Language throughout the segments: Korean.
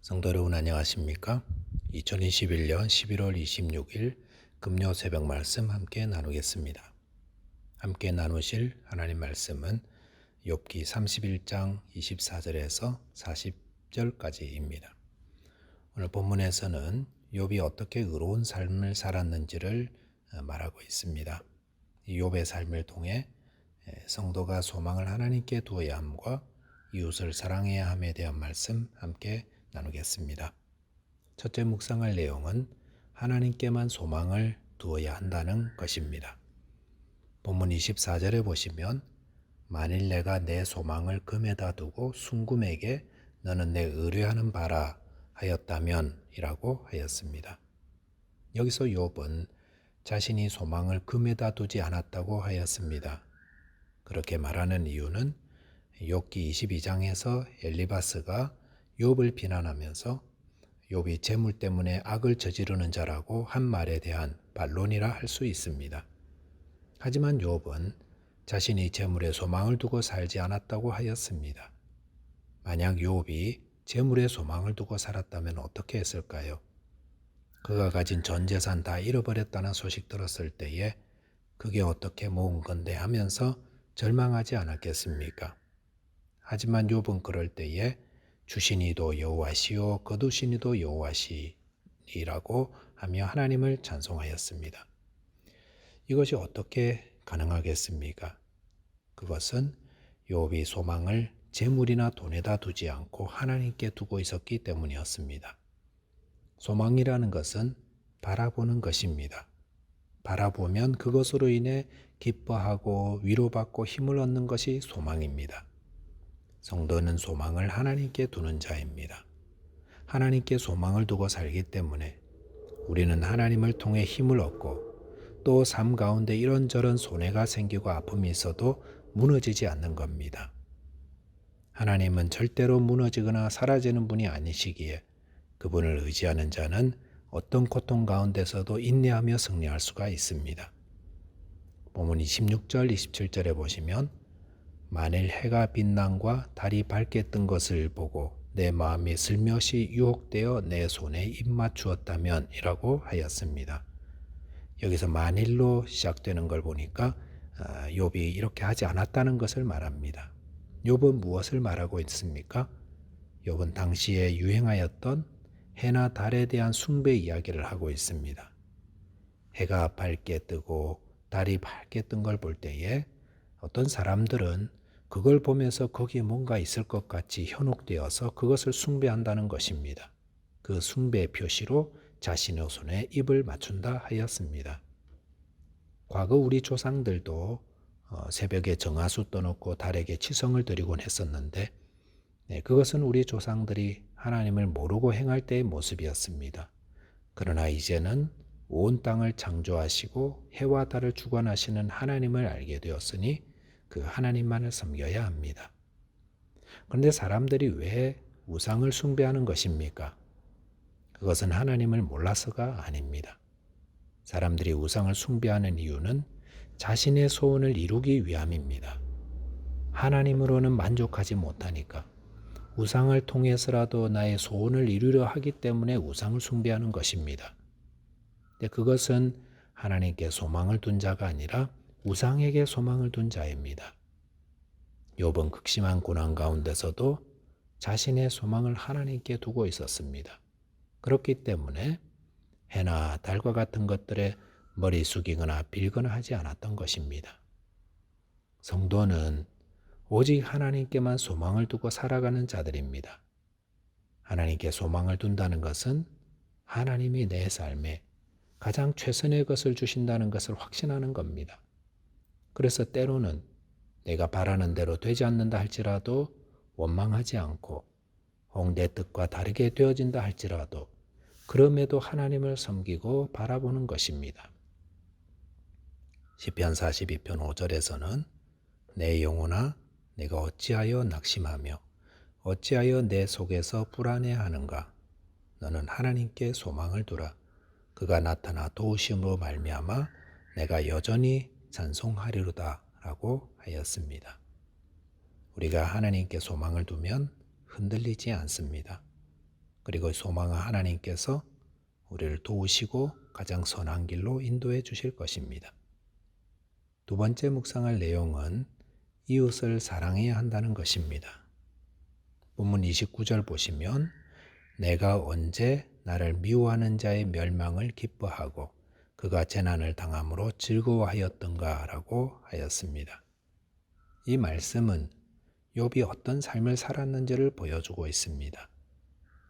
성도 여러분 안녕하십니까? 2021년 11월 26일 금요 새벽 말씀 함께 나누겠습니다. 함께 나누실 하나님 말씀은 욥기 31장 24절에서 40절까지입니다. 오늘 본문에서는 욥이 어떻게 의로운 삶을 살았는지를 말하고 있습니다. 이 욥의 삶을 통해 성도가 소망을 하나님께 두어야 함과 이웃을 사랑해야 함에 대한 말씀 함께 나누겠습니다. 첫째 묵상할 내용은 하나님께만 소망을 두어야 한다는 것입니다. 본문 24절에 보시면 만일 내가 내 소망을 금에다 두고 순금에게 너는 내 의뢰하는 바라 하였다면 이라고 하였습니다. 여기서 욥은 자신이 소망을 금에다 두지 않았다고 하였습니다. 그렇게 말하는 이유는 욥기 22장에서 엘리바스가 욥을 비난하면서 욥이 재물 때문에 악을 저지르는 자라고 한 말에 대한 반론이라 할 수 있습니다. 하지만 욥은 자신이 재물에 소망을 두고 살지 않았다고 하였습니다. 만약 욥이 재물에 소망을 두고 살았다면 어떻게 했을까요? 그가 가진 전 재산 다 잃어버렸다는 소식 들었을 때에 그게 어떻게 모은 건데 하면서 절망하지 않았겠습니까? 하지만 욥은 그럴 때에 주시니도 여호와시요 거두시니도 여호와시라고 하며 하나님을 찬송하였습니다. 이것이 어떻게 가능하겠습니까? 그것은 욥이 소망을 재물이나 돈에다 두지 않고 하나님께 두고 있었기 때문이었습니다. 소망이라는 것은 바라보는 것입니다. 바라보면 그것으로 인해 기뻐하고 위로받고 힘을 얻는 것이 소망입니다. 성도는 소망을 하나님께 두는 자입니다. 하나님께 소망을 두고 살기 때문에 우리는 하나님을 통해 힘을 얻고 또 삶 가운데 이런저런 손해가 생기고 아픔이 있어도 무너지지 않는 겁니다. 하나님은 절대로 무너지거나 사라지는 분이 아니시기에 그분을 의지하는 자는 어떤 고통 가운데서도 인내하며 승리할 수가 있습니다. 본문 26절, 27절에 보시면 만일 해가 빛남과 달이 밝게 뜬 것을 보고 내 마음이 슬며시 유혹되어 내 손에 입맞추었다면 이라고 하였습니다. 여기서 만일로 시작되는 걸 보니까 욥이 이렇게 하지 않았다는 것을 말합니다. 욥은 무엇을 말하고 있습니까? 욥은 당시에 유행하였던 해나 달에 대한 숭배 이야기를 하고 있습니다. 해가 밝게 뜨고 달이 밝게 뜬 걸 볼 때에 어떤 사람들은 그걸 보면서 거기에 뭔가 있을 것 같이 현혹되어서 그것을 숭배한다는 것입니다. 그 숭배의 표시로 자신의 손에 입을 맞춘다 하였습니다. 과거 우리 조상들도 새벽에 정화수 떠놓고 달에게 치성을 드리곤 했었는데 그것은 우리 조상들이 하나님을 모르고 행할 때의 모습이었습니다. 그러나 이제는 온 땅을 창조하시고 해와 달을 주관하시는 하나님을 알게 되었으니 그 하나님만을 섬겨야 합니다. 그런데 사람들이 왜 우상을 숭배하는 것입니까? 그것은 하나님을 몰라서가 아닙니다. 사람들이 우상을 숭배하는 이유는 자신의 소원을 이루기 위함입니다. 하나님으로는 만족하지 못하니까 우상을 통해서라도 나의 소원을 이루려 하기 때문에 우상을 숭배하는 것입니다. 근데 그것은 하나님께 소망을 둔 자가 아니라 우상에게 소망을 둔 자입니다. 욥은 극심한 고난 가운데서도 자신의 소망을 하나님께 두고 있었습니다. 그렇기 때문에 해나 달과 같은 것들에 머리 숙이거나 빌거나 하지 않았던 것입니다. 성도는 오직 하나님께만 소망을 두고 살아가는 자들입니다. 하나님께 소망을 둔다는 것은 하나님이 내 삶에 가장 최선의 것을 주신다는 것을 확신하는 겁니다. 그래서 때로는 내가 바라는 대로 되지 않는다 할지라도 원망하지 않고 혹 내 뜻과 다르게 되어진다 할지라도 그럼에도 하나님을 섬기고 바라보는 것입니다. 시편 42편 5절에서는 내 영혼아 내가 어찌하여 낙심하며 어찌하여 내 속에서 불안해하는가? 너는 하나님께 소망을 두라. 그가 나타나 도우심으로 말미암아 내가 여전히 찬송하리로다 라고 하였습니다. 우리가 하나님께 소망을 두면 흔들리지 않습니다. 그리고 소망한 하나님께서 우리를 도우시고 가장 선한 길로 인도해 주실 것입니다. 두 번째 묵상할 내용은 이웃을 사랑해야 한다는 것입니다. 본문 29절 보시면 내가 언제 나를 미워하는 자의 멸망을 기뻐하고 그가 재난을 당함으로 즐거워하였던가 라고 하였습니다. 이 말씀은 욥이 어떤 삶을 살았는지를 보여주고 있습니다.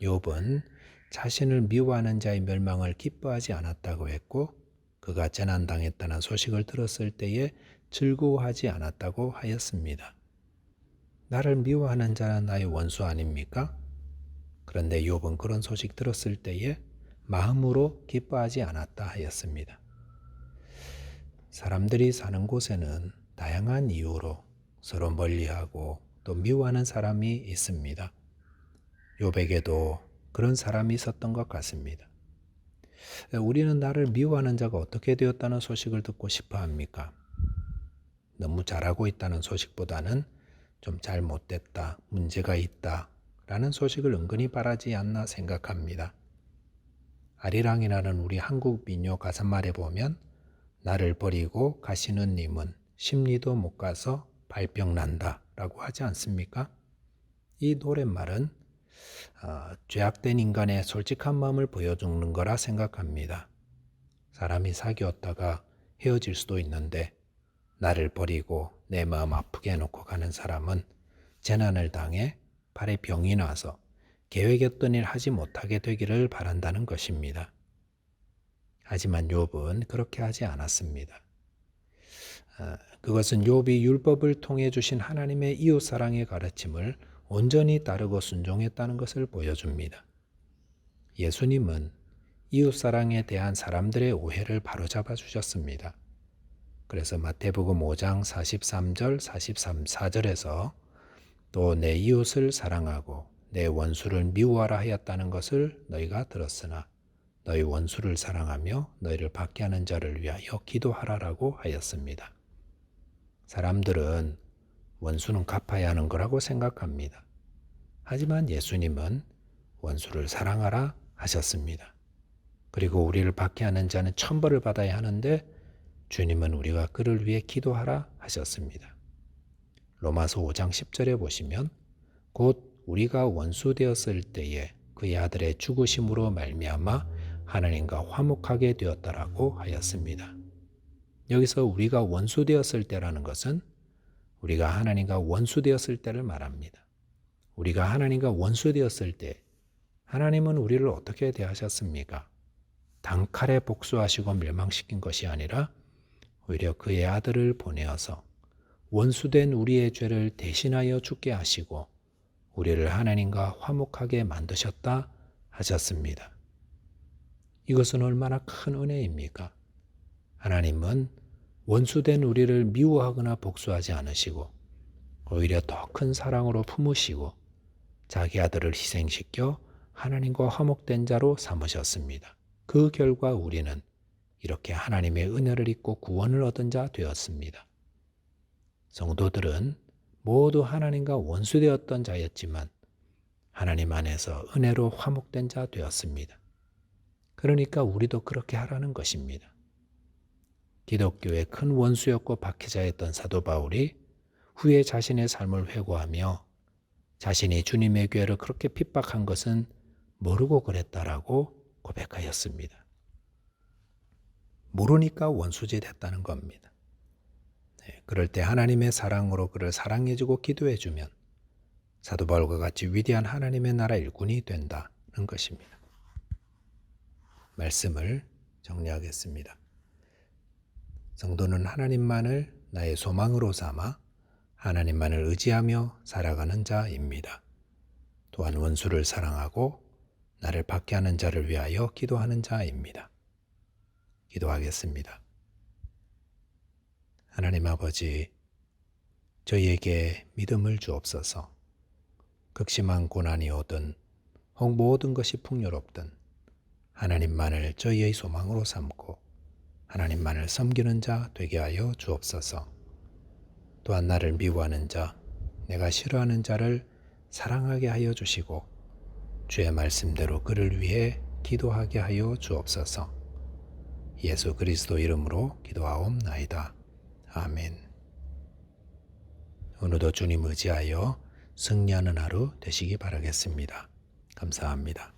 욥은 자신을 미워하는 자의 멸망을 기뻐하지 않았다고 했고 그가 재난당했다는 소식을 들었을 때에 즐거워하지 않았다고 하였습니다. 나를 미워하는 자는 나의 원수 아닙니까? 그런데 욥은 그런 소식 들었을 때에 마음으로 기뻐하지 않았다 하였습니다. 사람들이 사는 곳에는 다양한 이유로 서로 멀리하고 또 미워하는 사람이 있습니다. 욥에게도 그런 사람이 있었던 것 같습니다. 우리는 나를 미워하는 자가 어떻게 되었다는 소식을 듣고 싶어 합니까? 너무 잘하고 있다는 소식보다는 좀 잘못됐다, 문제가 있다 라는 소식을 은근히 바라지 않나 생각합니다. 아리랑이라는 우리 한국 민요 가사말에 보면 나를 버리고 가시는 님은 십리도 못 가서 발병 난다 라고 하지 않습니까? 이 노랫말은 죄악된 인간의 솔직한 마음을 보여주는 거라 생각합니다. 사람이 사귀었다가 헤어질 수도 있는데 나를 버리고 내 마음 아프게 해놓고 가는 사람은 재난을 당해 발에 병이 나서 계획했던 일 하지 못하게 되기를 바란다는 것입니다. 하지만 욥은 그렇게 하지 않았습니다. 그것은 욥이 율법을 통해 주신 하나님의 이웃사랑의 가르침을 온전히 따르고 순종했다는 것을 보여줍니다. 예수님은 이웃사랑에 대한 사람들의 오해를 바로잡아 주셨습니다. 그래서 마태복음 5장 43절, 44절에서 또 내 이웃을 사랑하고 내 원수를 미워하라 하였다는 것을 너희가 들었으나 너희 원수를 사랑하며 너희를 박해하는 자를 위하여 기도하라라고 하였습니다. 사람들은 원수는 갚아야 하는 거라고 생각합니다. 하지만 예수님은 원수를 사랑하라 하셨습니다. 그리고 우리를 박해하는 자는 천벌을 받아야 하는데 주님은 우리가 그를 위해 기도하라 하셨습니다. 로마서 5장 10절에 보시면 곧 우리가 원수 되었을 때에 그의 아들의 죽으심으로 말미암아 하나님과 화목하게 되었다라고 하였습니다. 여기서 우리가 원수 되었을 때라는 것은 우리가 하나님과 원수 되었을 때를 말합니다. 우리가 하나님과 원수 되었을 때 하나님은 우리를 어떻게 대하셨습니까? 단칼에 복수하시고 멸망시킨 것이 아니라 오히려 그의 아들을 보내어서 원수된 우리의 죄를 대신하여 죽게 하시고 우리를 하나님과 화목하게 만드셨다 하셨습니다. 이것은 얼마나 큰 은혜입니까? 하나님은 원수된 우리를 미워하거나 복수하지 않으시고 오히려 더 큰 사랑으로 품으시고 자기 아들을 희생시켜 하나님과 화목된 자로 삼으셨습니다. 그 결과 우리는 이렇게 하나님의 은혜를 입고 구원을 얻은 자 되었습니다. 성도들은 모두 하나님과 원수되었던 자였지만 하나님 안에서 은혜로 화목된 자 되었습니다. 그러니까 우리도 그렇게 하라는 것입니다. 기독교의 큰 원수였고 박해자였던 사도 바울이 후에 자신의 삶을 회고하며 자신이 주님의 교회를 그렇게 핍박한 것은 모르고 그랬다라고 고백하였습니다. 모르니까 원수지 됐다는 겁니다. 그럴 때 하나님의 사랑으로 그를 사랑해주고 기도해주면 사도 바울과 같이 위대한 하나님의 나라 일꾼이 된다는 것입니다. 말씀을 정리하겠습니다. 성도는 하나님만을 나의 소망으로 삼아 하나님만을 의지하며 살아가는 자입니다. 또한 원수를 사랑하고 나를 박해하는 자를 위하여 기도하는 자입니다. 기도하겠습니다. 하나님 아버지, 저희에게 믿음을 주옵소서. 극심한 고난이 오든 혹 모든 것이 풍요롭든 하나님만을 저희의 소망으로 삼고 하나님만을 섬기는 자 되게 하여 주옵소서. 또한 나를 미워하는 자, 내가 싫어하는 자를 사랑하게 하여 주시고 주의 말씀대로 그를 위해 기도하게 하여 주옵소서. 예수 그리스도 이름으로 기도하옵나이다. 아멘. 오늘도 주님 의지하여 승리하는 하루 되시기 바라겠습니다. 감사합니다.